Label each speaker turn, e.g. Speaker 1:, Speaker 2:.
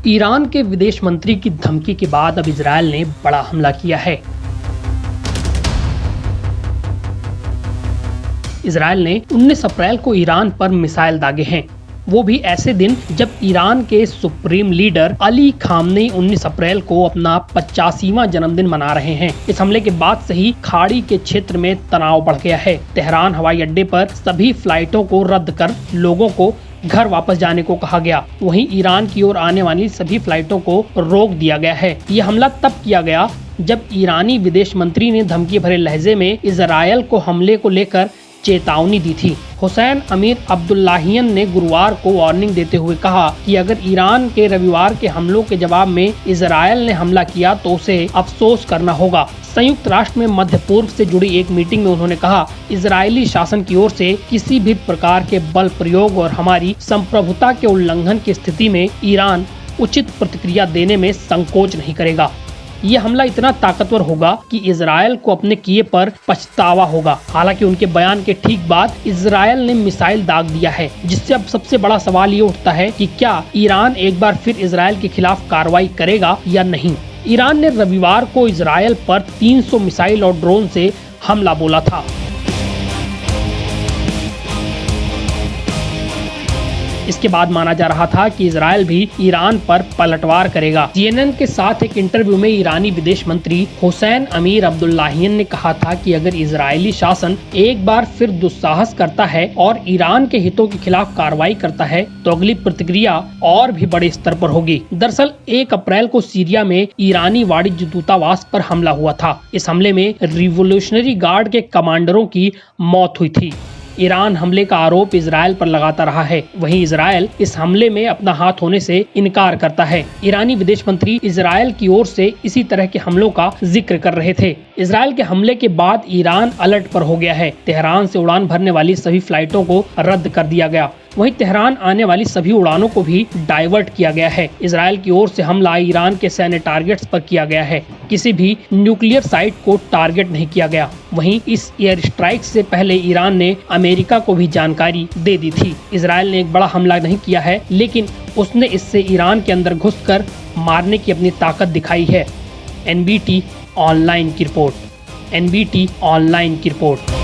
Speaker 1: Iran के विदेश मंत्री की धमकी के बाद अब इजरायल ने बड़ा हमला किया है। इजरायल ने 19 अप्रैल को ईरान पर मिसाइल दागे हैं, वो भी ऐसे दिन जब ईरान के सुप्रीम लीडर अली खामनेई 19 अप्रैल को अपना 85वां जन्मदिन मना रहे हैं। इस हमले के बाद से ही खाड़ी के क्षेत्र में तनाव बढ़ गया है। तेहरान हवाई अड्डे पर सभी फ्लाइटों को रद्द कर लोगों को घर वापस जाने को कहा गया। वहीं ईरान की ओर आने वाली सभी फ्लाइटों को रोक दिया गया है। ये हमला तब किया गया जब ईरानी विदेश मंत्री ने धमकी भरे लहजे में इजरायल को हमले को लेकर चेतावनी दी थी। हुसैन अमीर अब्दुल्लाहियन ने गुरुवार को वार्निंग देते हुए कहा कि अगर ईरान के रविवार के हमलों के जवाब में इजरायल ने हमला किया तो उसे अफसोस करना होगा। संयुक्त राष्ट्र में मध्य पूर्व से जुड़ी एक मीटिंग में उन्होंने कहा, इजरायली शासन की ओर से किसी भी प्रकार के बल प्रयोग और हमारी संप्रभुता के उल्लंघन की स्थिति में ईरान उचित प्रतिक्रिया देने में संकोच नहीं करेगा। ये हमला इतना ताकतवर होगा कि इजरायल को अपने किए पर पछतावा होगा। हालांकि उनके बयान के ठीक बाद इजरायल ने मिसाइल दाग दिया है, जिससे अब सबसे बड़ा सवाल ये उठता है कि क्या ईरान एक बार फिर इजरायल के खिलाफ कार्रवाई करेगा या नहीं। ईरान ने रविवार को इजरायल पर 300 मिसाइल और ड्रोन से हमला बोला था। इसके बाद माना जा रहा था कि इजरायल भी ईरान पर पलटवार करेगा। CNN के साथ एक इंटरव्यू में ईरानी विदेश मंत्री हुसैन अमीर अब्दुल्लाहियन ने कहा था कि अगर इजरायली शासन एक बार फिर दुस्साहस करता है और ईरान के हितों के खिलाफ कार्रवाई करता है तो अगली प्रतिक्रिया और भी बड़े स्तर पर होगी। दरअसल 1 अप्रैल को सीरिया में ईरानी वाणिज्य दूतावास पर हमला हुआ था। इस हमले में रिवोल्यूशनरी गार्ड के कमांडरों की मौत हुई थी। ईरान हमले का आरोप इजरायल पर लगाता रहा है। वहीं इजरायल इस हमले में अपना हाथ होने से इनकार करता है। ईरानी विदेश मंत्री इजरायल की ओर से इसी तरह के हमलों का जिक्र कर रहे थे। इजरायल के हमले के बाद ईरान अलर्ट पर हो गया है। तेहरान से उड़ान भरने वाली सभी फ्लाइटों को रद्द कर दिया गया। वहीं तेहरान आने वाली सभी उड़ानों को भी डाइवर्ट किया गया है। इजरायल की ओर से हमला ईरान के सैन्य टारगेट्स पर किया गया है। किसी भी न्यूक्लियर साइट को टारगेट नहीं किया गया। वहीं इस एयर स्ट्राइक से पहले ईरान ने अमेरिका को भी जानकारी दे दी थी। इजरायल ने एक बड़ा हमला नहीं किया है, लेकिन उसने इससे ईरान के अंदर घुसकर मारने की अपनी ताकत दिखाई है। NBT ऑनलाइन की रिपोर्ट।